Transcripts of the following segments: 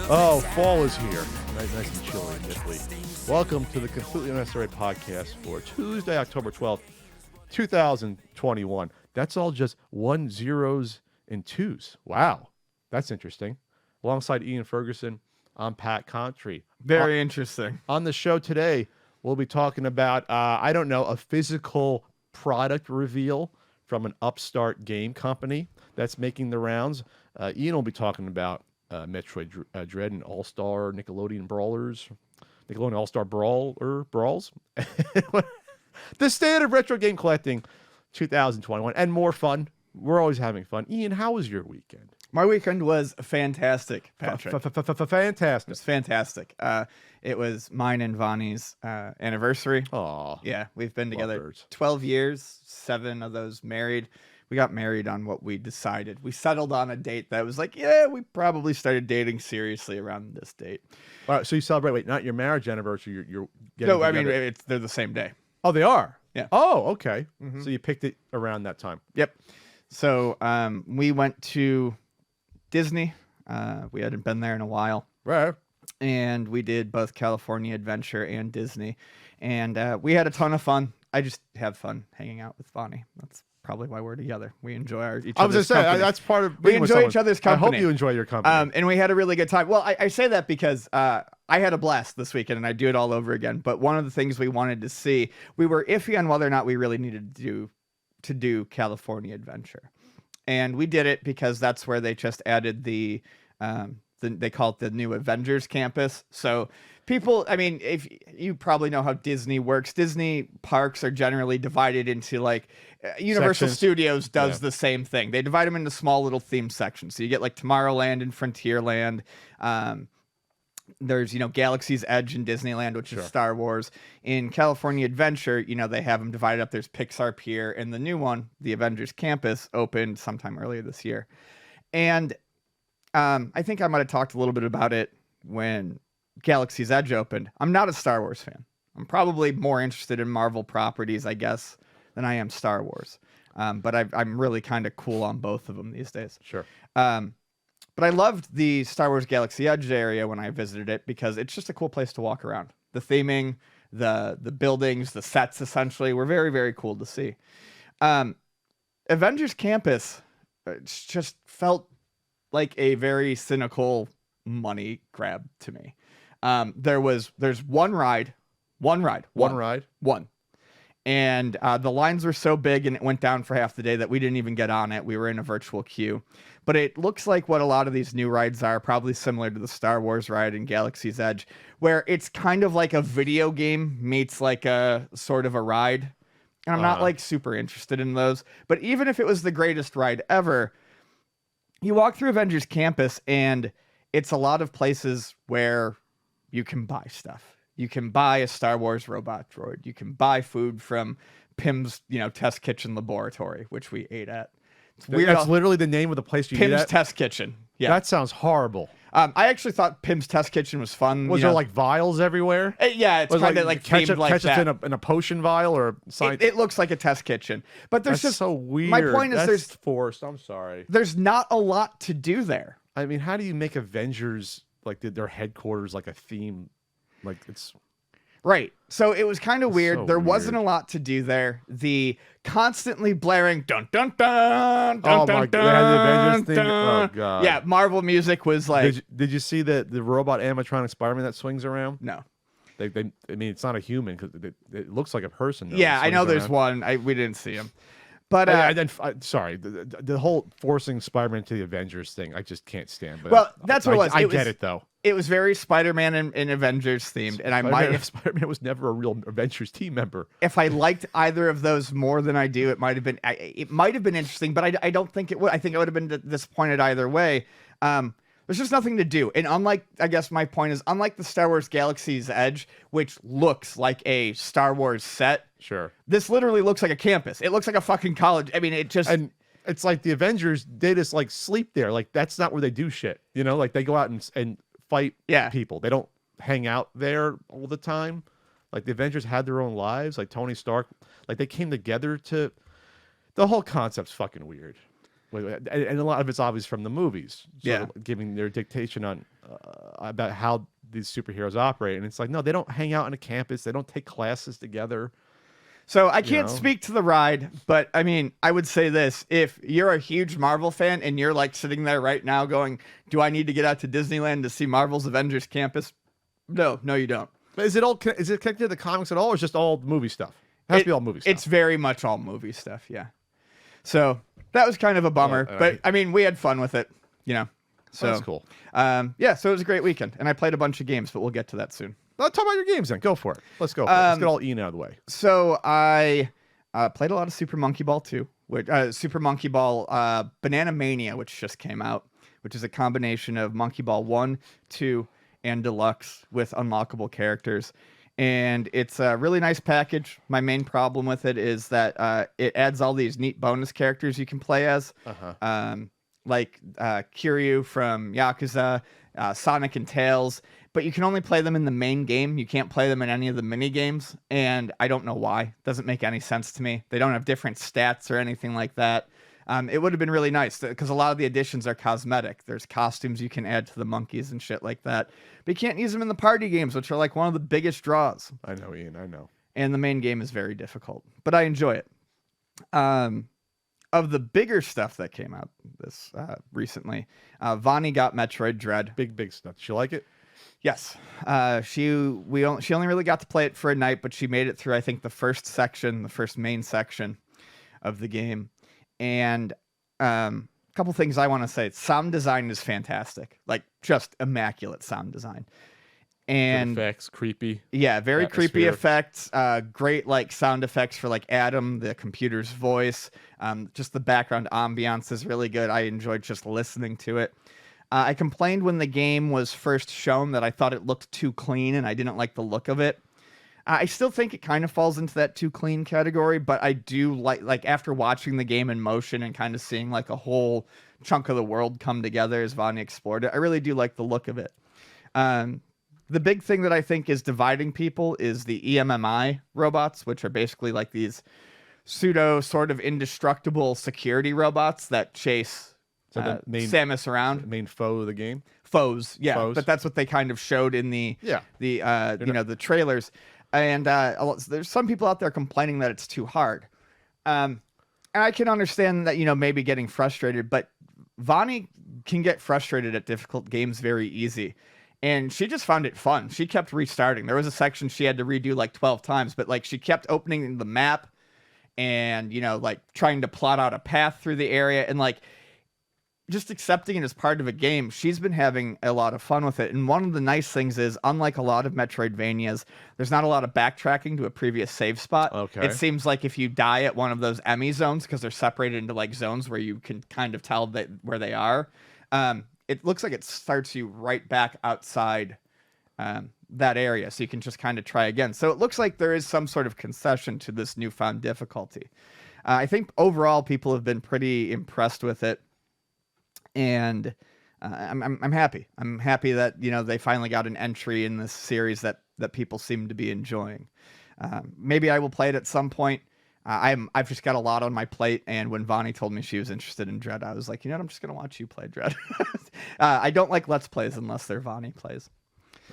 Oh, fall is here. Nice and chilly and nipply. Welcome to the Completely Unnecessary Podcast for Tuesday, October 12th, 2021. That's all just 1 zeros and 2s. Wow. That's interesting. Alongside Ian Ferguson, I'm Pat Contry. Very interesting. On the show today, we'll be talking about, a physical product reveal from an upstart game company that's making the rounds. Ian will be talking about Metroid Dread and All-Star Nickelodeon Brawlers. Nickelodeon All-Star Brawls. The state of retro game collecting 2021 and more fun. We're always having fun. Ian, how was your weekend? My weekend was fantastic, Patrick. Fantastic. It was fantastic. It was mine and Vonnie's anniversary. Aw. Yeah, we've been together Lovebirds. 12 years, 7 of those married. We got married on what we decided. We settled on a date that was like, yeah, we probably started dating seriously around this date. All right, so you celebrate, wait, not your marriage anniversary, you're getting No, I together. mean, they're the same day. Oh, they are? Yeah. Oh, okay. Mhm. So you picked it around that time. Yep. So we went to Disney. We hadn't been there in a while. Right. And we did both California Adventure and Disney. And we had a ton of fun. I just have fun hanging out with Bonnie. That's probably why we're together. We enjoy each I was other's going to say, company. that's part of We being with enjoy someone. each other's I hope company. you enjoy your company. And we had a really good time. Well, I say that because I had a blast this weekend, and I do it all over again. But one of the things we wanted to see, we were iffy on whether or not we really needed to do California Adventure. And we did it because that's where they just added they call it the new Avengers Campus. So people, I mean, if you probably know how Disney works, Disney parks are generally divided into like Universal Sections. Studios does Yeah. the same thing. They divide them into small little theme sections. So you get like Tomorrowland and Frontierland. There's, Galaxy's Edge in Disneyland, which Sure. is Star Wars. In California Adventure, they have them divided up. There's Pixar Pier, and the new one, the Avengers Campus, opened sometime earlier this year. And I think I might have talked a little bit about it when Galaxy's Edge opened. I'm not a Star Wars fan. I'm probably more interested in Marvel properties, I guess, than I am Star Wars. But I'm really kind of cool on both of them these days. Sure. But I loved the Star Wars Galaxy Edge area when I visited it because it's just a cool place to walk around. The theming, the buildings, the sets essentially were very, very cool to see. Avengers Campus just felt like a very cynical money grab to me. There's one ride. And the lines were so big and it went down for half the day that we didn't even get on it. We were in a virtual queue. But it looks like what a lot of these new rides are, probably similar to the Star Wars ride in Galaxy's Edge, where it's kind of like a video game meets like a sort of a ride. And I'm not like super interested in those. But even if it was the greatest ride ever, you walk through Avengers Campus and it's a lot of places where you can buy stuff. You can buy a Star Wars robot droid. You can buy food from Pym's, test kitchen laboratory, which we ate at. It's weird. That's literally the name of the place you eat Pym's at? test kitchen. Yeah. That sounds horrible. I actually thought Pym's test kitchen was fun. Was there like vials everywhere? Yeah, it's Was kind of like ketchup, themed like ketchup's that. in a potion vial or something? It looks like a test kitchen, but there's That's just so weird. My point is, That's forced. I'm sorry. there's not a lot to do there. I mean, how do you make Avengers like their headquarters like a theme? Like it's Right. So it was kind of weird. so There wasn't weird. a lot to do there. The constantly blaring dun dun dun dun Oh dun my dun. God. They had the Avengers theme? dun. Oh, God. Yeah, Marvel music was like did you see the robot animatronic Spider-Man that swings around? no. I mean, it's not a human because it looks like a person. Though, Yeah, that I know swings there's around. one. We didn't see him. But Sorry, the whole forcing Spider-Man to the Avengers thing, I just can't stand. But Well, that's what it was. I It get was- it though. it was very Spider-Man and Avengers themed, and I might have Spider-Man was never a real Avengers team member. if I liked either of those more than I do, it might have been interesting, but I don't think it would. I think I would have been disappointed either way. There's just nothing to do. And I guess my point is, unlike the Star Wars Galaxy's Edge, which looks like a Star Wars set, Sure. this literally looks like a campus. It looks like a fucking college. I mean, it just... And it's like the Avengers, they just like sleep there. Like that's not where they do shit. Like they go out and fight people. They don't hang out there all the time. Like the Avengers had their own lives. Like Tony Stark, like they came together to... The whole concept's fucking weird. And a lot of it's obvious from the movies. Giving their dictation on about how these superheroes operate, and it's like, no, they don't hang out on a campus. They don't take classes together. So I can't speak to the ride, but I mean, I would say this. If you're a huge Marvel fan and you're like sitting there right now going, do I need to get out to Disneyland to see Marvel's Avengers Campus? No, you don't. But is it connected to the comics at all, or is it just all movie stuff? It has to be all movie stuff. It's very much all movie stuff, yeah. So that was kind of a bummer, but I mean, we had fun with it, So that's cool. Yeah, so it was a great weekend, and I played a bunch of games, but we'll get to that soon. Let's talk about your games then. Go for it. Let's go. Let's get all Ian out of the way. So I played a lot of Super Monkey Ball 2, Super Monkey Ball Banana Mania, which just came out, which is a combination of Monkey Ball 1, 2, and Deluxe with unlockable characters. And it's a really nice package. My main problem with it is that it adds all these neat bonus characters you can play as, like Kiryu from Yakuza, Sonic and Tails, but you can only play them in the main game. You can't play them in any of the mini games, and I don't know why. It doesn't make any sense to me. They don't have different stats or anything like that. It would have been really nice because a lot of the additions are cosmetic. There's costumes you can add to the monkeys and shit like that, but you can't use them in the party games, which are like one of the biggest draws. I know, Ian. I know. And the main game is very difficult, but I enjoy it. Of the bigger stuff that came out this recently, Vani got Metroid Dread. Big stuff. Did you like it? Yes. She only really got to play it for a night, but she made it through, I think, the first main section of the game. And a couple things I want to say. Sound design is fantastic. Like, just immaculate sound design. And good effects, creepy. Yeah, very creepy effects. Great like sound effects for like Adam, the computer's voice. Just the background ambiance is really good. I enjoyed just listening to it. I complained when the game was first shown that I thought it looked too clean and I didn't like the look of it. I still think it kind of falls into that too clean category, but I do like after watching the game in motion and kind of seeing like a whole chunk of the world come together as Vani explored it, I really do like the look of it. The big thing that I think is dividing people is the EMMI robots, which are basically like these pseudo sort of indestructible security robots that chase Samus around. The main foe of the game. Foes, but that's what they kind of showed in the the trailers. And there's some people out there complaining that it's too hard. And I can understand that, maybe getting frustrated, but Vani can get frustrated at difficult games very easy. And she just found it fun. She kept restarting. There was a section she had to redo like 12 times, but like she kept opening the map and, like trying to plot out a path through the area and like just accepting it as part of a game. She's been having a lot of fun with it. And one of the nice things is, unlike a lot of Metroidvanias, there's not a lot of backtracking to a previous save spot. Okay. It seems like if you die at one of those Emmy zones, because they're separated into like zones where you can kind of tell where they are, it looks like it starts you right back outside that area. So you can just kind of try again. So it looks like there is some sort of concession to this newfound difficulty. I think overall people have been pretty impressed with it. And I'm happy. I'm happy that they finally got an entry in this series that people seem to be enjoying. Maybe I will play it at some point. I've just got a lot on my plate, and when Vani told me she was interested in Dread, I was like, what, I'm just gonna watch you play Dread. I don't like Let's Plays unless they're Vani plays.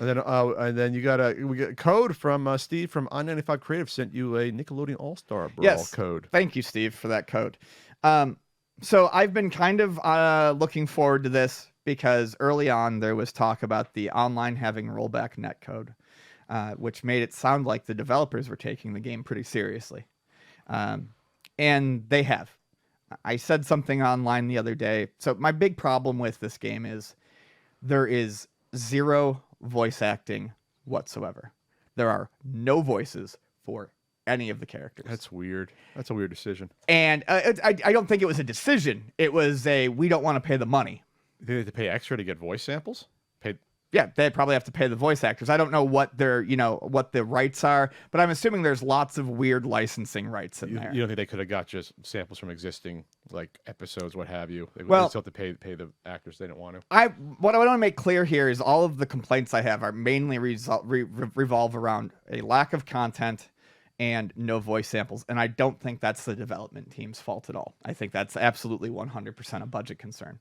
And then we got a code from Steve from I-95 Creative sent you a Nickelodeon All-Star Brawl code. Thank you, Steve, for that code. So I've been kind of looking forward to this because early on there was talk about the online having rollback netcode, which made it sound like the developers were taking the game pretty seriously. And they have. I said something online the other day. So my big problem with this game is there is zero voice acting whatsoever. There are no voices for any of the characters. That's weird. That's a weird decision. And I don't think it was a decision. It was we don't want to pay the money. They have to pay extra to get voice samples? Yeah, they'd probably have to pay the voice actors. I don't know what what the rights are, but I'm assuming there's lots of weird licensing rights in there. You don't think they could have got just samples from existing like episodes, what have you? They still have to pay the actors. They didn't want to. What I want to make clear here is all of the complaints I have are mainly revolve around a lack of content and no voice samples, and I don't think that's the development team's fault at all. I think that's absolutely 100% a budget concern.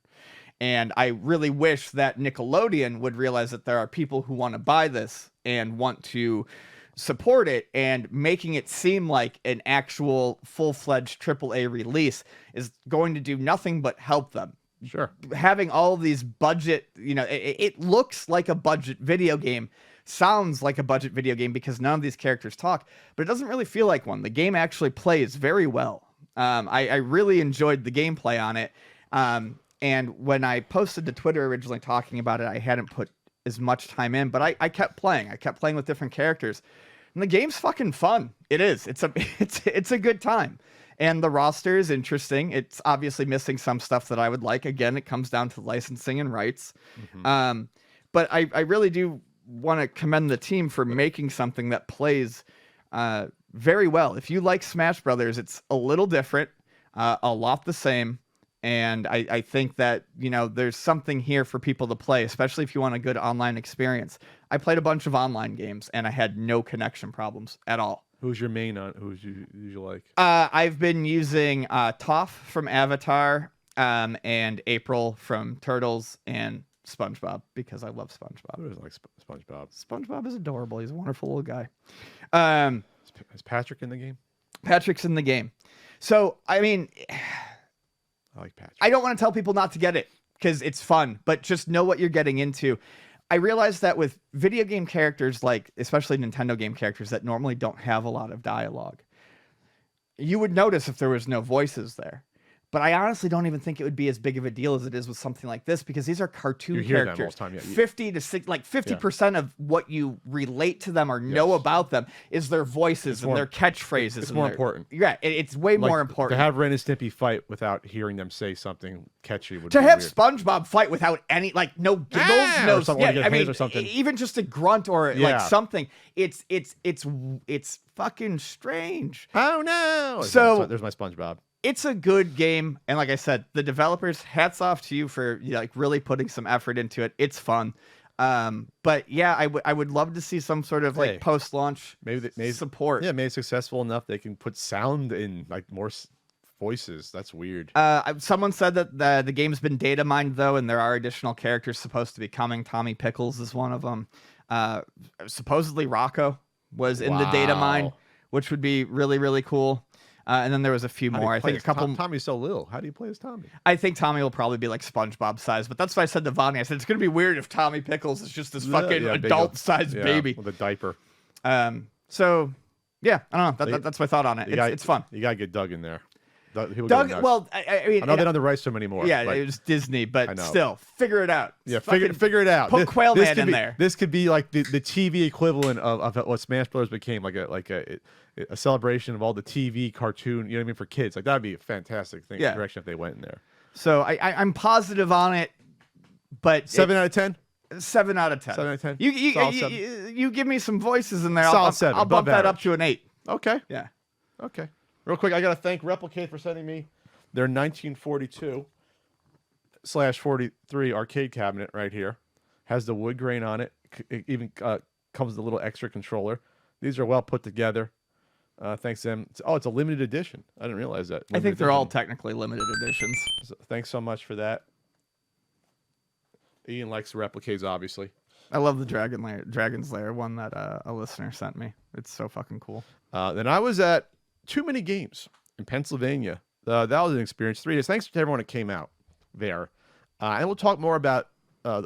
And I really wish that Nickelodeon would realize that there are people who want to buy this and want to support it, and making it seem like an actual full-fledged AAA release is going to do nothing but help them. Sure. Having all of these budget, it looks like a budget video game, sounds like a budget video game because none of these characters talk, but it doesn't really feel like one. The game actually plays very well. I really enjoyed the gameplay on it. And when I posted to Twitter originally talking about it, I hadn't put as much time in, but I kept playing. I kept playing with different characters, and the game's fucking fun. It is. It's a good time, and the roster is interesting. It's obviously missing some stuff that I would like. Again, it comes down to licensing and rights. But I really do want to commend the team for making something that plays very well. If you like Smash Brothers, it's a little different, a lot the same. And I think that, there's something here for people to play, especially if you want a good online experience. I played a bunch of online games, and I had no connection problems at all. Who's your main on? Who's you like? I've been using Toph from Avatar, and April from Turtles, and SpongeBob, because I love SpongeBob. Who doesn't like SpongeBob? SpongeBob is adorable. He's a wonderful little guy. Is Patrick in the game? Patrick's in the game. So, I mean, I like Patrick. I don't want to tell people not to get it because it's fun, but just know what you're getting into. I realized that with video game characters, like especially Nintendo game characters that normally don't have a lot of dialogue, you would notice if there was no voices there. But I honestly don't even think it would be as big of a deal as it is with something like this, because these are cartoon characters. Them all the time, yeah. 50 to 60, like 50% of what you relate to them or know about them is their voices and their catchphrases. It's more important. Yeah, it's way more important. To have Ren and Stimpy fight without hearing them say something catchy would to be have weird. SpongeBob fight without any, like, no giggles, no, or something, yeah, I mean, or something. Even just a grunt or like something. It's fucking strange. Oh no! So there's my SpongeBob. It's a good game, and like I said, the developers, hats off to you for like really putting some effort into it. It's fun. But yeah, I would love to see some sort of like post-launch support. Yeah, made it successful enough they can put sound in, like more voices. That's weird. Someone said that the game's been data mined though, and there are additional characters supposed to be coming. Tommy Pickles is one of them. Supposedly Rocco was in the data mine, which would be really, really cool. And then there was a few more. I think a couple. Tommy's so little. How do you play as Tommy? I think Tommy will probably be like SpongeBob size, but that's what I said to Vonnie. I said it's gonna be weird if Tommy Pickles is just this fucking adult-sized baby with a diaper. So yeah, I don't know. That's my thought on it. It's fun. You gotta get Doug in there. Doug, well, I mean, I know they don't have the rights to him anymore. Yeah, it was Disney, but still, figure it out. Yeah, figure it out. Put Quailman in there. This could be like the TV equivalent of what Smash Brothers became, like a celebration of all the TV cartoon. You know what I mean, for kids. Like that'd be a fantastic thing. Direction if they went in there. So I'm positive on it, but 7 out of 10. 7 out of 10. 7 out of 10. You give me some voices in there. Solid 7. I'll bump that up to an 8. Okay. Yeah. Okay. Real quick, I got to thank Replicate for sending me their 1942/43 arcade cabinet right here. Has the wood grain on it. It even comes with a little extra controller. These are well put together. Thanks to them. It's a limited edition. I didn't realize that. I think they're all technically limited editions. So, thanks so much for that. Ian likes the Replicates, obviously. I love the Dragon's Lair one that a listener sent me. It's so fucking cool. Then I was at Too Many Games in Pennsylvania. That was an experience. 3 days. Thanks to everyone that came out there. And we'll talk more about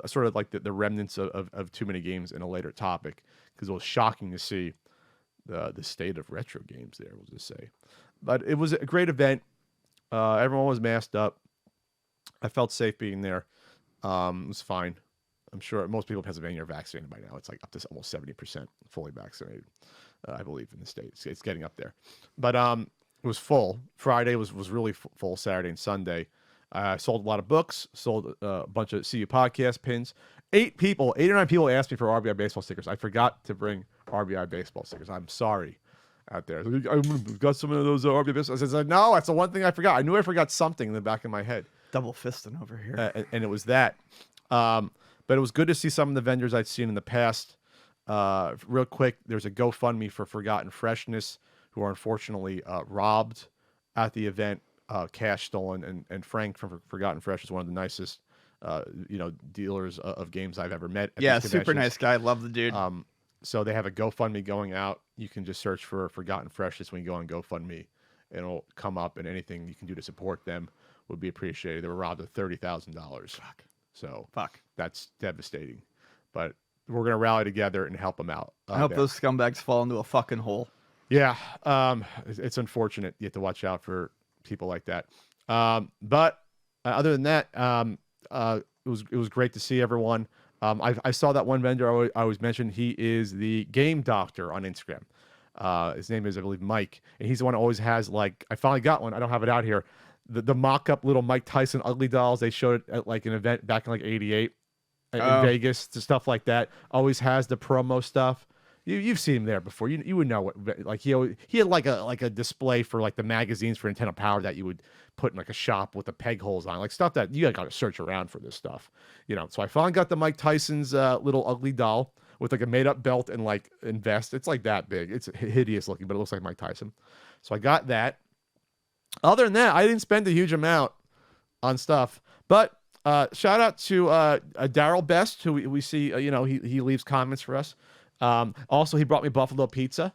sort of like the remnants of Too Many Games in a later topic, because it was shocking to see the state of retro games there, we'll just say. But it was a great event. Everyone was masked up. I felt safe being there. It was fine. I'm sure most people in Pennsylvania are vaccinated by now. It's like up to almost 70% fully vaccinated, I believe, in the state. It's getting up there. But it was full. Friday was really full. Saturday and Sunday. I sold a lot of books, sold a bunch of CU podcast pins. 8 or 9 people asked me for RBI baseball stickers. I forgot to bring RBI baseball stickers. I'm sorry out there. I got some of those RBI baseball. I said, no, that's the one thing I forgot. I knew I forgot something in the back of my head. Double fisting over here. And it was that. But it was good to see some of the vendors I'd seen in the past. Real quick, there's a GoFundMe for Forgotten Freshness, who are unfortunately robbed at the event, cash stolen. And Frank from Forgotten Fresh is one of the nicest dealers of games I've ever met. At Yeah, these super conventions. nice guy. Love the dude. So they have a GoFundMe going out. You can just search for Forgotten Freshness when you go on GoFundMe. It'll come up, and anything you can do to support them would be appreciated. They were robbed of $30,000. Fuck. So Fuck. that's devastating. But we're gonna rally together and help them out. I hope those scumbags fall into a fucking hole. Yeah, it's unfortunate. You have to watch out for people like that. But other than that, it was great to see everyone. I saw that one vendor I always mentioned. He is the game doctor on Instagram. His name is, I believe, Mike, and he's the one who always has, like, I finally got one. I don't have it out here. The mock-up little Mike Tyson ugly dolls. They showed it at like an event back in like '88 in Vegas, stuff like that. Always has the promo stuff. You've seen him there before. You would know what, like, he had like a display for like the magazines for Nintendo Power that you would put in like a shop with the peg holes on, like stuff that you got to search around for this stuff, So I finally got the Mike Tyson's little ugly doll with like a made up belt and like vest. It's like that big. It's hideous looking, but it looks like Mike Tyson. So I got that. Other than that, I didn't spend a huge amount on stuff, but shout out to Daryl Best, who we see. He leaves comments for us. Also, he brought me buffalo pizza,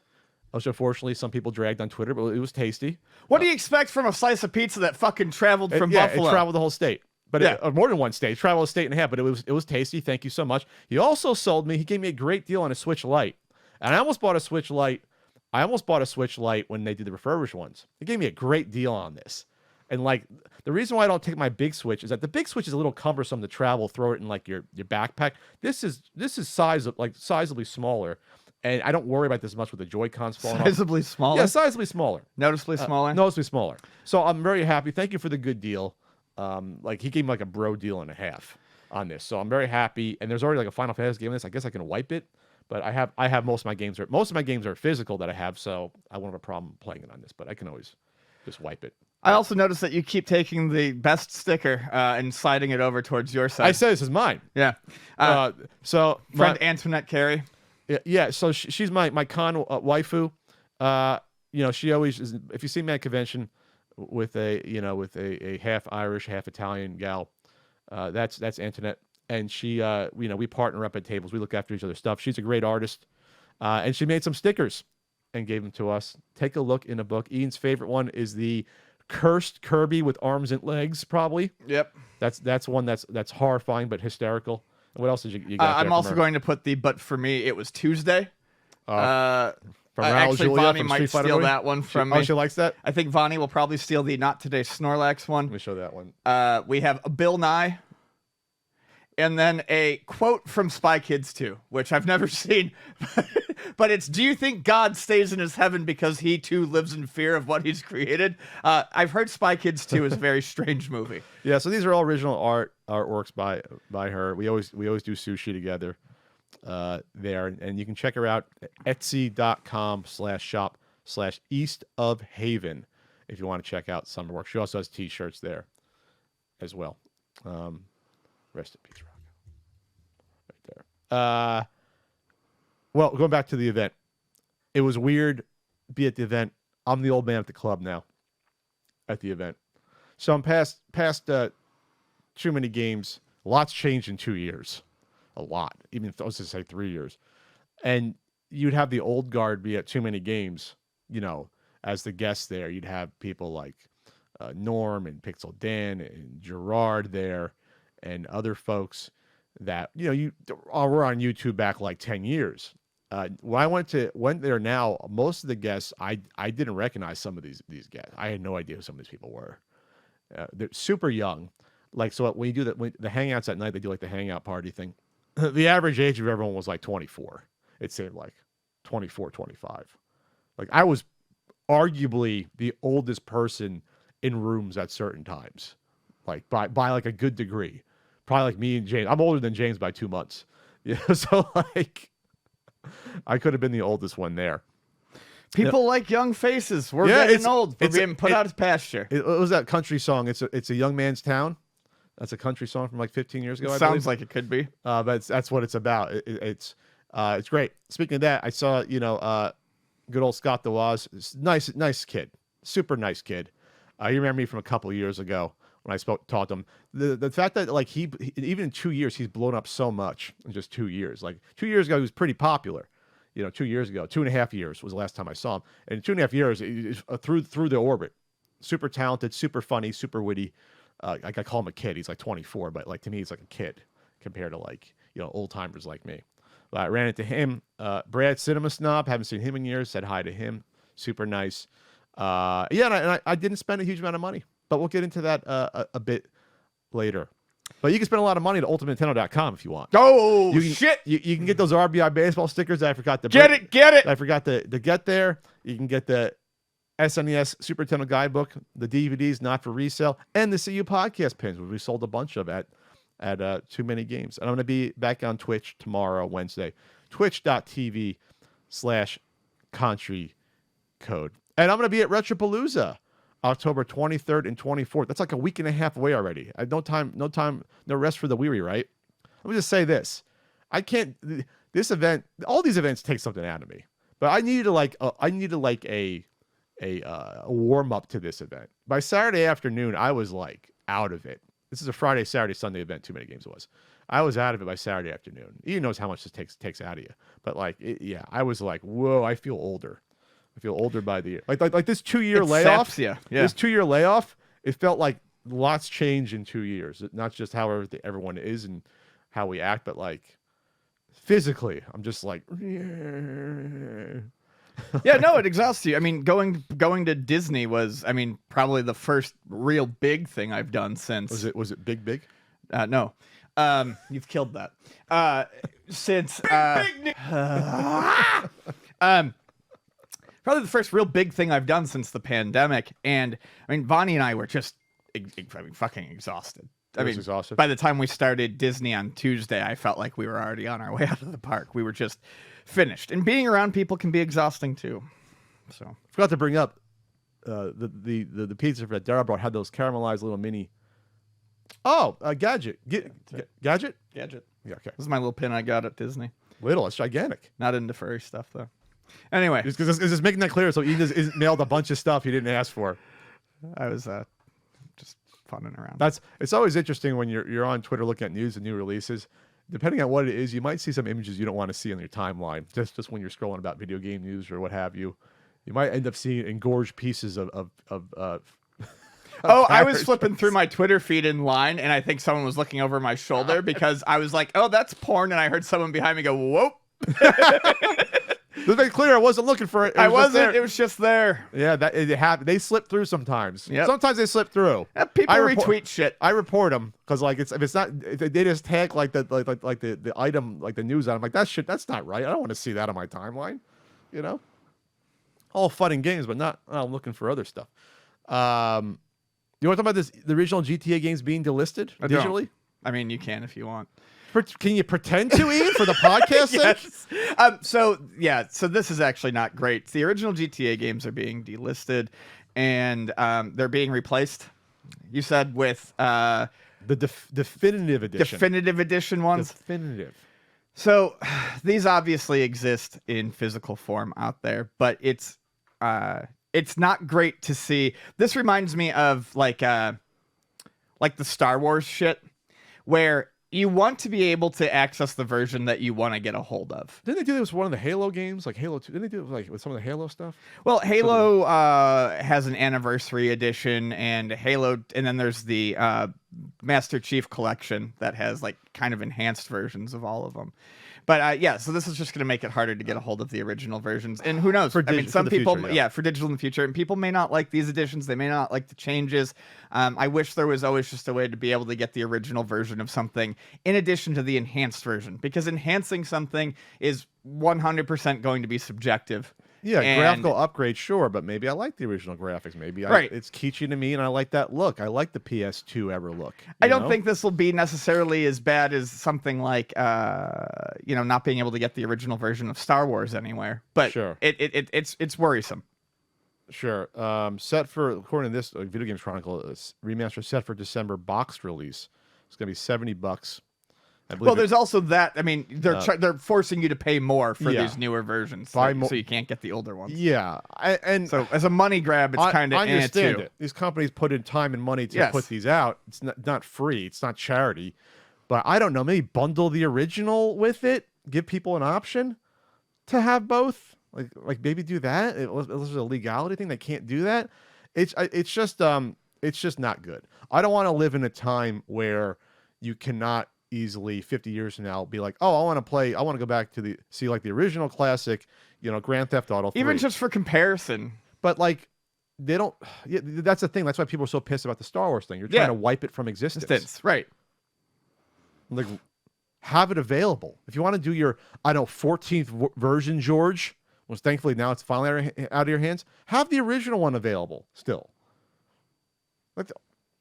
which unfortunately some people dragged on Twitter, but it was tasty. What do you expect from a slice of pizza that fucking traveled from Buffalo? It traveled the whole state, but more than one state. It traveled a state and a half, but it was tasty. Thank you so much. He also he gave me a great deal on a Switch Lite, and I almost bought a Switch Lite. When they did the refurbished ones. He gave me a great deal on this. And like the reason why I don't take my big Switch is that the big Switch is a little cumbersome to travel, throw it in like your backpack. This is sizably smaller, and I don't worry about this much with the Joy-Cons falling off. Sizably smaller? Yeah, sizably smaller. Noticeably smaller? Noticeably smaller. So I'm very happy. Thank you for the good deal. Like he gave me like a bro deal and a half on this. So I'm very happy. And there's already like a Final Fantasy game in this. I guess I can wipe it. But I have most of my games are physical that I have, so I won't have a problem playing it on this, but I can always just wipe it. I also noticed that you keep taking the best sticker and sliding it over towards your side. I said this is mine. Yeah. So friend Antoinette Carey. Yeah. So she's my con waifu. She always is. If you see me at a convention with a half Irish, half Italian gal, that's Antoinette. And she, we partner up at tables. We look after each other's stuff. She's a great artist. And she made some stickers and gave them to us. Take a look in a book. Ian's favorite one is the cursed Kirby with arms and legs, probably. Yep. That's one that's horrifying but hysterical. And what else did you got? I'm also going to put but for me, it was Tuesday. From Raul actually, Julia Vonnie from might Street Fighter steal movie? that one from me. Oh, she likes that? I think Vonnie will probably steal the Not Today Snorlax one. Let me show that one. We have a Bill Nye. And then a quote from Spy Kids 2, which I've never seen. But it's, do you think God stays in his heaven because he too lives in fear of what he's created? I've heard Spy Kids 2 is a very strange movie. Yeah, so these are all original artworks by her. We always do sushi together there. And you can check her out at etsy.com/shop/East of Haven if you want to check out some of her work. She also has t-shirts there as well. Rest in peace, Rocco. Right there. Well, going back to the event, it was weird. Be at the event. I'm the old man at the club now. At the event, so I'm past too many games. A lot's changed in 2 years. A lot, even if I was to say 3 years. And you'd have the old guard be at too many games. As the guests there, you'd have people like Norm and Pixel Dan and Gerard there. And other folks that were on YouTube back like 10 years. When I went there now, most of the guests I didn't recognize some of these guests. I had no idea who some of these people were. They're super young. Like, so when you do the hangouts at night, they do like the hangout party thing. The average age of everyone was like 24. It seemed like 24, 25. Like I was arguably the oldest person in rooms at certain times, like by like a good degree. Probably like me and James. I'm older than James by 2 months. So like I could have been the oldest one there. People like young faces. We're getting old. We're being put out of pasture. It was that country song. It's a young man's town. That's a country song from like 15 years ago. Sounds like it could be. But that's what it's about. It's great. Speaking of that, I saw good old Scott DeWaz. Nice kid. Super nice kid. You remember me from a couple years ago when I talked to him. The fact that like he even in 2 years he's blown up so much in just 2 years. Like 2 years ago he was pretty popular. 2 years ago, 2.5 years was the last time I saw him. And in 2.5 years, through the orbit, super talented, super funny, super witty. Like I call him a kid. He's like 24, but like to me, he's like a kid compared to like old timers like me. But I ran into him. Brad, Cinema Snob, haven't seen him in years. Said hi to him. Super nice. And I didn't spend a huge amount of money, but we'll get into that a bit later. But you can spend a lot of money at ultimatenintendo.com if you want. Oh, shit! You can get those RBI baseball stickers that I forgot to get it. I forgot to get there. You can get the SNES Super Nintendo Guidebook, the DVDs not for resale, and the CU podcast pins, which we sold a bunch of at Too Many Games. And I'm going to be back on Twitch tomorrow, Wednesday, twitch.tv/country code. And I'm going to be at Retropalooza October 23rd and 24th. That's like a week and a half away already. I have no rest for the weary, right? Let me just say this. This event, all these events take something out of me. But I needed a warm up to this event. By Saturday afternoon, I was like out of it. This is a Friday, Saturday, Sunday event. Too Many Games it was. I was out of it by Saturday afternoon. Ian knows how much this takes out of you. But I was like, whoa, I feel older. I feel older by the year. Like this 2-year layoff. Yeah. This 2-year layoff, it felt like lots changed in 2 years. Not just how everyone is and how we act, but like physically, I'm just like, yeah, no, it exhausts you. I mean, going to Disney was, probably the first real big thing I've done since. Was it big? No. You've killed that. Since big. Probably the first real big thing I've done since the pandemic, and Vonnie and I were just fucking exhausted. Exhausted. By the time we started Disney on Tuesday, I felt like we were already on our way out of the park. We were just finished, and being around people can be exhausting too. So forgot to bring up the pizza that Dara brought had those caramelized little mini. Oh, Gadget. Gadget. Yeah, okay. This is my little pin I got at Disney. Little, it's gigantic. Not into furry stuff though. Anyway, just making that clear so Ian just mailed a bunch of stuff he didn't ask for. I was just funning around. It's always interesting when you're on Twitter looking at news and new releases. Depending on what it is, you might see some images you don't want to see on your timeline. Just when you're scrolling about video game news or what have you, you might end up seeing engorged pieces of Oh, I was flipping through my Twitter feed in line, and I think someone was looking over my shoulder because I was like, "Oh, that's porn," and I heard someone behind me go, "Whoa." To make clear, I wasn't looking for it. I wasn't. It was just there. Yeah, it happened. They slip through sometimes. Yep. Sometimes they slip through. Yeah, people retweet shit. I report them because if they just tag like the item, like the news item, like that's not right. I don't want to see that on my timeline. All fun and games, but not. I'm looking for other stuff. You want to talk about the original GTA games being delisted digitally? You can if you want. Can you pretend to, Ian, for the podcast sake? Yes. So this is actually not great. The original GTA games are being delisted, and they're being replaced. You said with the definitive edition. Definitive edition ones. Definitive. So these obviously exist in physical form out there, but it's not great to see. This reminds me of like the Star Wars shit, where you want to be able to access the version that you want to get a hold of. Didn't they do this with one of the Halo games, like Halo 2? Didn't they do it with some of the Halo stuff? Well, Halo has an anniversary edition, and then there's the Master Chief Collection that has like kind of enhanced versions of all of them. But so this is just going to make it harder to get a hold of the original versions. And who knows? Some people, for digital in the future. And people may not like these editions. They may not like the changes. I wish there was always just a way to be able to get the original version of something in addition to the enhanced version. Because enhancing something is 100% going to be subjective. Yeah, graphical upgrade, sure, but maybe I like the original graphics. Maybe it's kitschy to me, and I like that look. I like the PS2 ever look. I don't think this will be necessarily as bad as something like, not being able to get the original version of Star Wars anywhere. But sure. It's worrisome. Sure. Set for, according to this Video Games Chronicle, remaster set for December box release. It's going to be $70. I believe Well, there's also that. I mean, they're forcing you to pay more for Yeah. these newer versions, Buy so you can't get the older ones. Yeah, and So as a money grab, it's kind of I understand too. it. These companies put in time and money to Yes. put these out. It's not free. It's not charity. But I don't know. Maybe bundle the original with it. Give people an option to have both. Like maybe do that. This is a legality thing. They can't do that. It's just not good. I don't want to live in a time where you cannot easily 50 years from now be like, oh, I want to go back to see like the original classic, Grand Theft Auto 3. Even just for comparison. But like they don't. Yeah, that's the thing. That's why people are so pissed about the Star Wars thing. You're trying to wipe it from existence. Right. Like, have it available. If you want to do your 14th version, George, which thankfully now it's finally out of your hands, have the original one available still. Like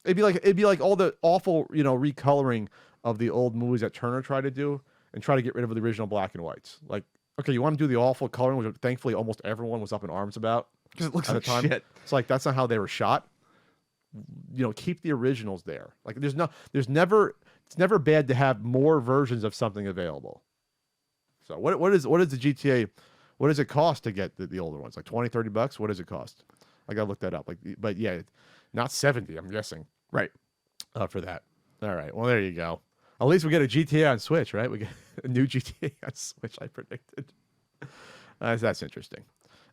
it'd be like all the awful recoloring of the old movies that Turner tried to do and try to get rid of the original black and whites. Like, okay, you want to do the awful coloring, which thankfully almost everyone was up in arms about because it looks at like the time. shit. It's like that's not how they were shot. Keep the originals there. Like it's never bad to have more versions of something available. So what is the GTA? What does it cost to get the older ones? Like $20-$30? What does it cost? I gotta look that up. But yeah, not 70. I'm guessing. Right. For that. All right. Well, there you go. At least we get a GTA on Switch, right? We get a new GTA on Switch. I predicted. That's interesting.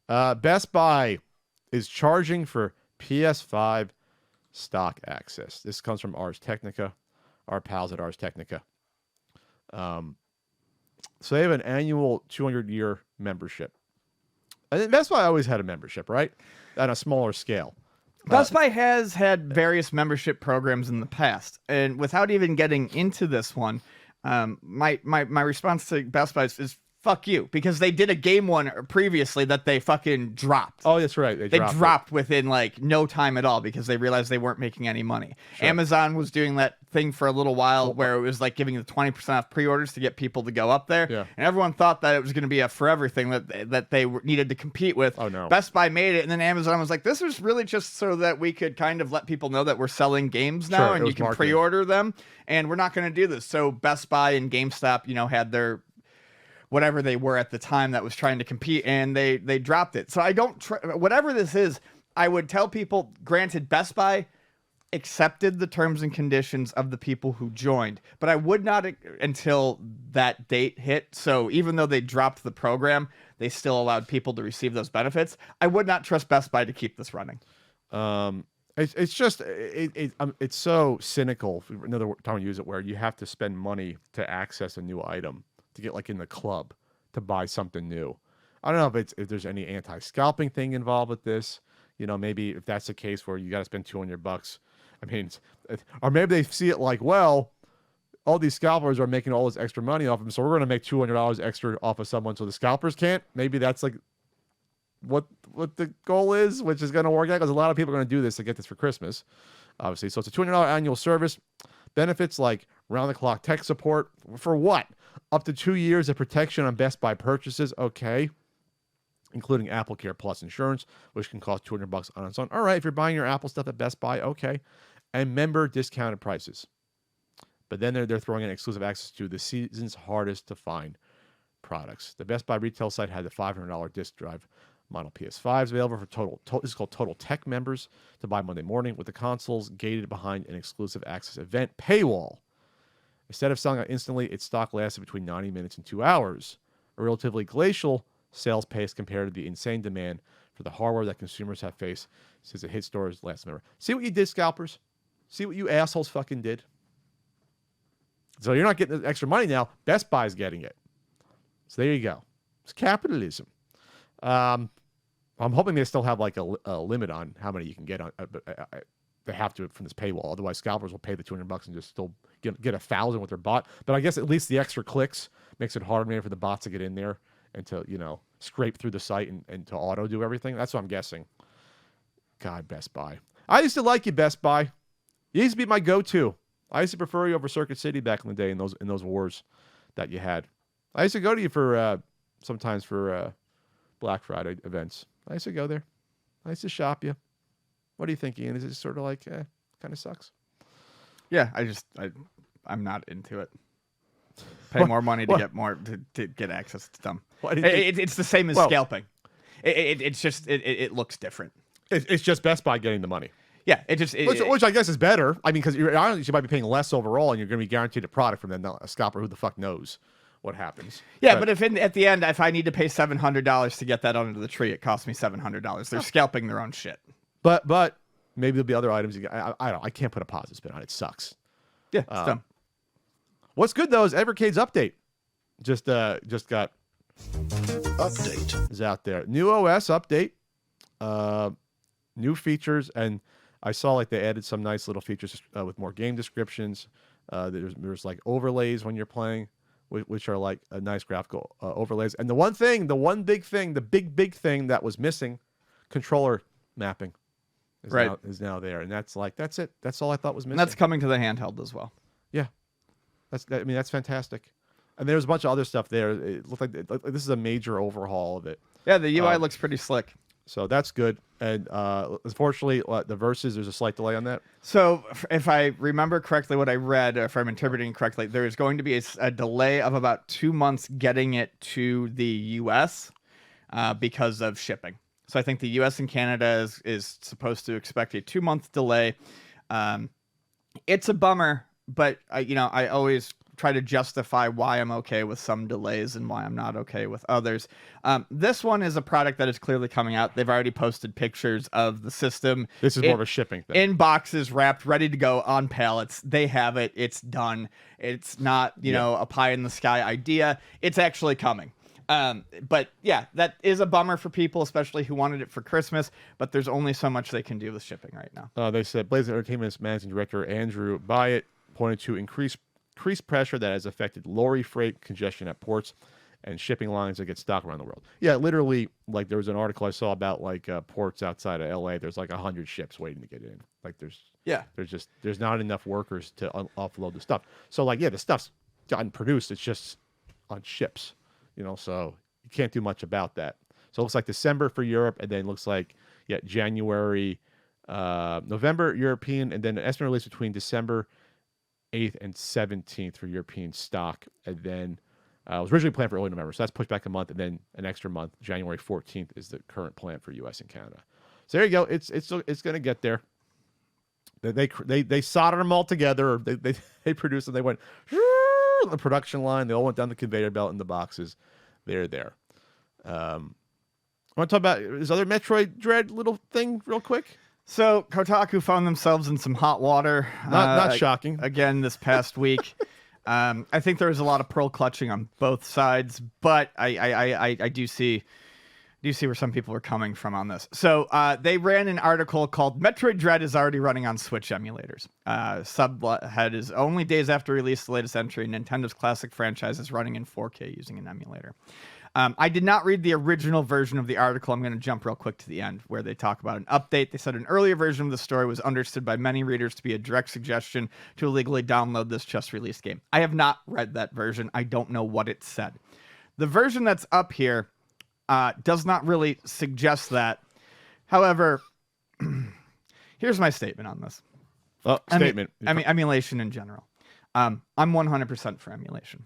Best Buy is charging for PS5 stock access. This comes from Ars Technica, our pals at Ars Technica. So they have an annual 200-year membership. And Best Buy always had a membership, right? On a smaller scale. Best Buy has had various membership programs in the past, and without even getting into this one, my response to Best Buy is fuck you, because they did a game one previously that they fucking dropped. Oh, that's right. They dropped within like no time at all because they realized they weren't making any money. Sure. Amazon was doing that thing for a little while where it was like giving the 20% off pre-orders to get people to go up there. Yeah. And everyone thought that it was going to be a forever thing that they needed to compete with. Oh, no. Best Buy made it, and then Amazon was like, this was really just so that we could kind of let people know that we're selling games now, sure, and you can pre-order them, and we're not going to do this. So Best Buy and GameStop, had their whatever they were at the time that was trying to compete, and they dropped it. So I don't whatever this is, I would tell people, granted, Best Buy accepted the terms and conditions of the people who joined, but I would not until that date hit. So even though they dropped the program, they still allowed people to receive those benefits. I would not trust Best Buy to keep this running. It's just it's so cynical. Another time to use it, where you have to spend money to access a new item, to get like in the club to buy something new. I don't know if there's any anti-scalping thing involved with this. Maybe if that's the case where you got to spend $200. I mean, or maybe they see it like, well, all these scalpers are making all this extra money off them, so we're going to make $200 extra off of someone, so the scalpers can't. Maybe that's like what the goal is, which is going to work out, because a lot of people are going to do this to get this for Christmas, obviously. So it's a $200 annual service. Benefits like round-the-clock tech support. For what? Up to 2 years of protection on Best Buy purchases. Okay. Including Apple Care Plus insurance, which can cost $200 on its own. All right, if you're buying your Apple stuff at Best Buy, okay. And member discounted prices. But then they're throwing in exclusive access to the season's hardest to find products. The Best Buy retail site had the $500 disc drive model PS5s available for this is called Total Tech members to buy Monday morning, with the consoles gated behind an exclusive access event paywall. Instead of selling out instantly, its stock lasted between 90 minutes and 2 hours. A relatively glacial sales pace compared to the insane demand for the hardware that consumers have faced since it hit stores last November. See what you did, scalpers? See what you assholes fucking did? So you're not getting the extra money now. Best Buy's getting it. So there you go. It's capitalism. I'm hoping they still have like a limit on how many you can get on. They have to from this paywall. Otherwise, scalpers will pay the $200 and just still get 1,000 with their bot. But I guess at least the extra clicks makes it harder maybe for the bots to get in there and to, scrape through the site and to auto do everything. That's what I'm guessing. God, Best Buy. I used to like you, Best Buy. You used to be my go-to. I used to prefer you over Circuit City back in the day in those wars that you had. I used to go to you for sometimes for Black Friday events. I used to go there. I used to shop you. What do you think, Ian? Is it sort of like kind of sucks? Yeah, I'm not into it. Pay more money to what? get more to get access to them. Why do you think- It's the same as Well- scalping. It's just it looks different. It's just Best Buy getting the money. Yeah, it just Which I guess is better. I mean, because you might be paying less overall, and you're going to be guaranteed a product from them. Not a scalper, who the fuck knows what happens. yeah. But if at the end, if I need to pay $700 to get that under the tree, it costs me $700. They're scalping their own shit. but maybe there'll be other items. I can't put a positive spin on it. It sucks. Yeah, it's dumb. What's good though is Evercade's update just got Update. is out there. New OS update, new features, and I saw like they added some nice little features with more game descriptions. There's like overlays when you're playing, which are like a nice graphical overlays. And the one big thing that was missing, controller mapping, is now there, and that's it. That's all I thought was missing. And that's coming to the handheld as well. Yeah, that's fantastic. And there's a bunch of other stuff there. It looked like this is a major overhaul of it. Yeah, the UI looks pretty slick. So that's good. And unfortunately, the verses, there's a slight delay on that. So if I remember correctly what I read, or if I'm interpreting correctly, there is going to be a delay of about 2 months getting it to the US because of shipping. So I think the US and Canada is supposed to expect a 2-month delay. It's a bummer, but I always try to justify why I'm okay with some delays and why I'm not okay with others. This one is a product that is clearly coming out. They've already posted pictures of the system. This is more of a shipping thing. In boxes, wrapped, ready to go on pallets. They have it. It's done. It's not, a pie in the sky idea. It's actually coming. But yeah, that is a bummer for people, especially who wanted it for Christmas, but there's only so much they can do with shipping right now. They said Blaze Entertainment's managing director, Andrew Byatt, pointed to increased pressure that has affected lorry freight congestion at ports and shipping lines that get stock around the world. Yeah, literally, like there was an article I saw about like ports outside of LA. There's like 100 ships waiting to get in. Like there's not enough workers to offload the stuff. So like, yeah, the stuff's gotten produced. It's just on ships, so you can't do much about that. So it looks like December for Europe, and then it looks like, January, November European, and then an estimate release between December 8th and 17th for European stock, and then it was originally planned for early November, so that's pushed back a month, and then an extra month. January 14th is the current plan for U.S. and Canada. So there you go. It's going to get there. They soldered them all together. Or they produced them. They went the production line. They all went down the conveyor belt in the boxes. They're there. I want to talk about this other Metroid Dread little thing real quick. So Kotaku found themselves in some hot water. Not shocking. Again this past week. I think there was a lot of pearl clutching on both sides, but I do see where some people were coming from on this. So they ran an article called "Metroid Dread is already running on Switch emulators." Subhead is only days after release, the latest entry. Nintendo's classic franchise is running in 4K using an emulator. I did not read the original version of the article. I'm going to jump real quick to the end where they talk about an update. They said an earlier version of the story was understood by many readers to be a direct suggestion to illegally download this just released game. I have not read that version. I don't know what it said. The version that's up here does not really suggest that. However, here's my statement on this. Statement. Emulation in general. I'm 100% for emulation.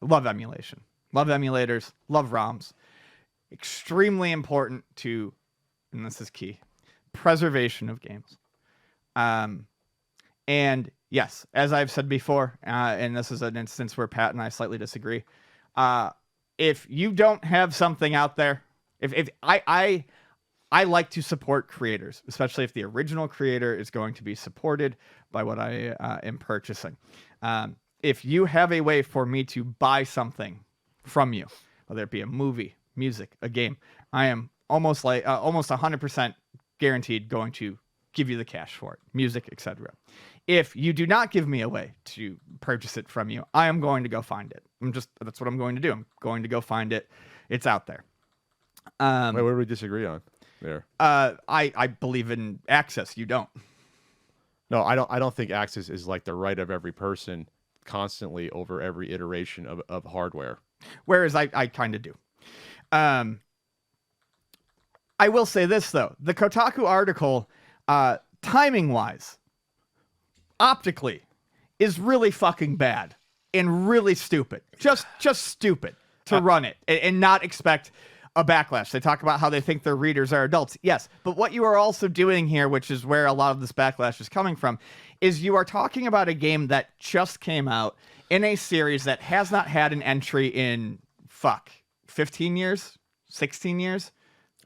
Love emulation. Love emulators, love ROMs. Extremely important to, and this is key, preservation of games. And yes, as I've said before, and this is an instance where Pat and I slightly disagree. If you don't have something out there, if I like to support creators, especially if the original creator is going to be supported by what I am purchasing. If you have a way for me to buy something from you, whether it be a movie, music, a game, I am almost 100% guaranteed going to give you the cash for it, music, etc. If you do not give me a way to purchase it from you, I am going to go find it. That's what I'm going to do. I'm going to go find it. It's out there. Wait, what do we disagree on there? I believe in access. You don't. No, I don't think access is like the right of every person constantly over every iteration of hardware. Whereas I kind of do. I will say this, though. The Kotaku article, timing-wise, optically, is really fucking bad. and really stupid. Just stupid to run it and not expect a backlash. They talk about how they think their readers are adults. Yes, but what you are also doing here, which is where a lot of this backlash is coming from, is you are talking about a game that just came out in a series that has not had an entry in 15 years, 16 years,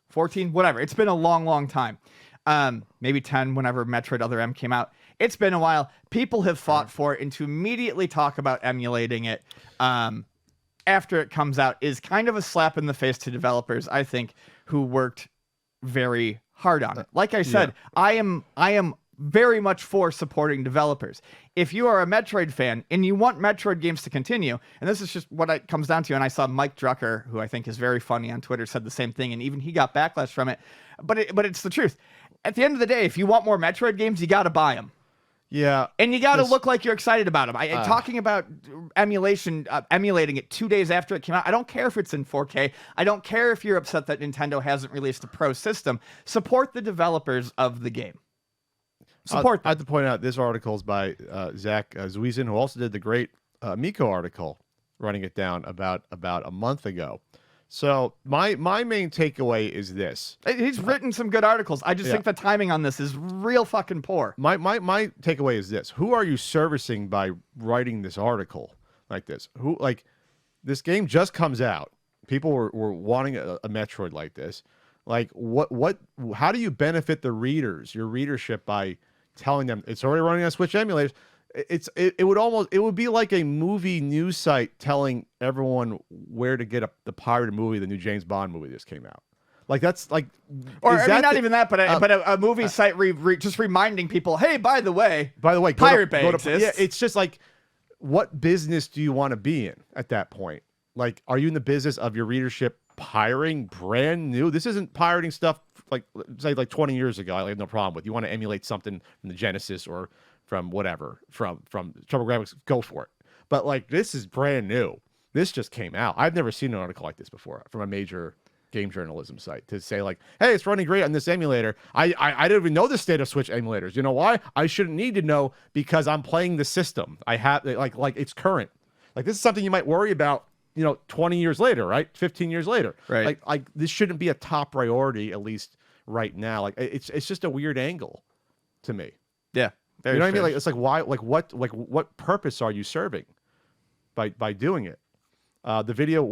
14, whatever. It's been a long time. Maybe 10 whenever Metroid Other M came out. It's been a while. People have fought for it, and to immediately talk about emulating it after it comes out is kind of a slap in the face to developers, I think, who worked very hard on it. Like I said, I am very much for supporting developers. If you are a Metroid fan and you want Metroid games to continue, and this is just what it comes down to, and I saw Mike Drucker, who I think is very funny on Twitter, said the same thing, and even he got backlash from it. But it's the truth. At the end of the day, if you want more Metroid games, you got to buy them. Yeah. And you got to look like you're excited about them. Talking about emulation, emulating it 2 days after it came out, I don't care if it's in 4K. I don't care if you're upset that Nintendo hasn't released a pro system. Support the developers of the game. Support them. I have to point out this article is by Zach Zwiesen, who also did the great Miko article, running it down about a month ago. So my main takeaway is this. He's written some good articles. I just think the timing on this is real fucking poor. My takeaway is this. Who are you servicing by writing this article like this? This game just comes out. People were wanting a Metroid like this. Like how do you benefit the readers, your readership, by telling them it's already running on Switch emulators? It would be like a movie news site telling everyone where to get the pirated movie, the new James Bond movie just came out. Like that's like, or I mean, not even that, but a movie site just reminding people, hey, by the way, Pirate Bay exists. Yeah, it's just like, what business do you want to be in at that point? Like, are you in the business of your readership pirating brand new? This isn't pirating stuff like 20 years ago. I have no problem with. You want to emulate something from the Genesis or from whatever, from TurboGrafx, go for it. But like, this is brand new. This just came out. I've never seen an article like this before from a major game journalism site to say like, hey, it's running great on this emulator. I didn't even know the state of Switch emulators. You know why? I shouldn't need to know, because I'm playing the system. I have like it's current. Like, this is something you might worry about, 20 years later, right? 15 years later. Right. Like this shouldn't be a top priority, at least right now. Like, it's just a weird angle to me. Yeah. You know what I mean? Like, it's like, why? Like, what purpose are you serving by doing it? The video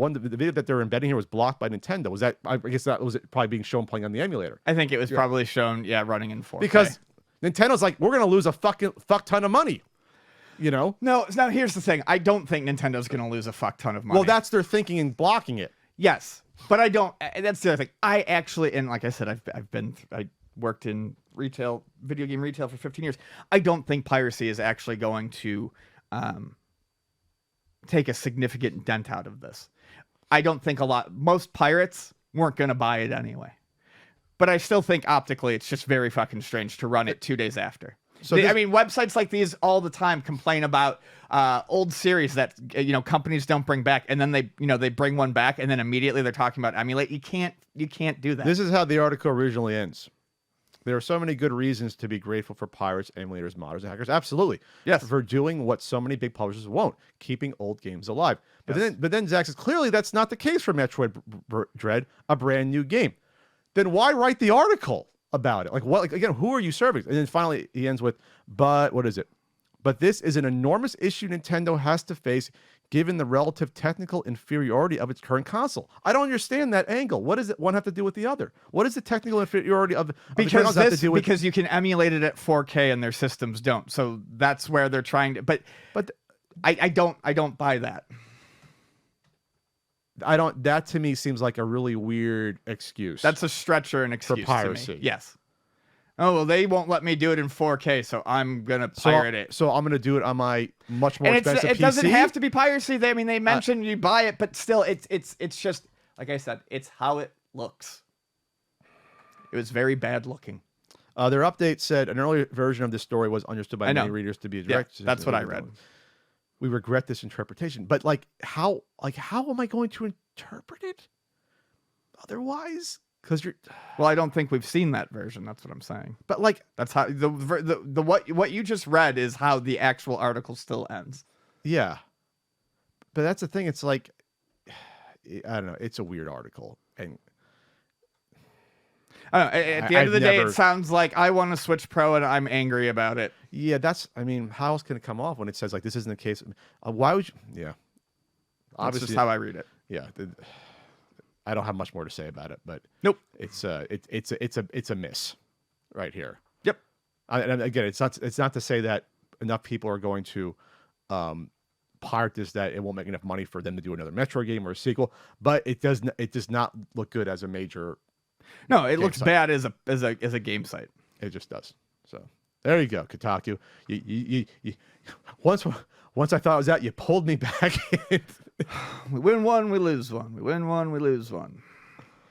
that they're embedding here was blocked by Nintendo. Was that? I guess that was probably being shown playing on the emulator. I think it was probably shown, running in 4K. Because Nintendo's like, we're gonna lose a fuck ton of money. No. Now here's the thing. I don't think Nintendo's gonna lose a fuck ton of money. Well, that's their thinking in blocking it. Yes, but I don't. That's the other thing. I actually, and like I said, I worked in retail, video game retail for 15 years. I don't think piracy is actually going to take a significant dent out of this. I don't think most pirates weren't going to buy it anyway. But I still think optically it's just very fucking strange to run it 2 days after. So I mean, websites like these all the time complain about old series that companies don't bring back, and then they bring one back, and then immediately they're talking about emulate. You can't do that. This is how the article originally ends. There are so many good reasons to be grateful for pirates, emulators, modders, and hackers. Absolutely. Yes. For doing what so many big publishers won't, keeping old games alive. But then Zach says, clearly that's not the case for Metroid Dread, a brand new game. Then why write the article about it? Like, what? Like, again, who are you serving? And then finally he ends with, but what is it? But this is an enormous issue Nintendo has to face given the relative technical inferiority of its current console. I don't understand that angle. What does one have to do with the other? What is the technical inferiority of the because have to do with? Because you can emulate it at 4K and their systems don't. So that's where they're trying to. But I don't buy that. That to me seems like a really weird excuse. That's a stretch or an excuse for piracy. To me. Yes. Oh, well, they won't let me do it in 4K, so I'm going to pirate it. So I'm going to do it on my much more expensive PC? It doesn't have to be piracy. They mentioned you buy it, but still, it's just, like I said, it's how it looks. It was very bad looking. Their update said an earlier version of this story was understood by many readers to be a direct... Yeah, that's what I read. We regret this interpretation. But, how am I going to interpret it otherwise? Because well, I don't think we've seen that version. That's what I'm saying. But that's how what you just read is how the actual article still ends. Yeah. but that's the thing. It's like, I don't know. It's a weird article, and I don't know, at the end of the day, never- it sounds like I want to Switch Pro and I'm angry about it. yeah, that's. I mean, how else can it come off when it says like this isn't the case? Why would you? Yeah, That's just how I read it. yeah. I don't have much more to say about it, but Nope. it's a miss right here. Yep. And again, it's not to say that enough people are going to pirate this that it won't make enough money for them to do another Metroid game or a sequel, but it does not look good as a major. No, it looks site. bad as a game site. It just does. So there you go, Kotaku. You once I thought it was out, you pulled me back in. We win one, we lose one. We win one, we lose one.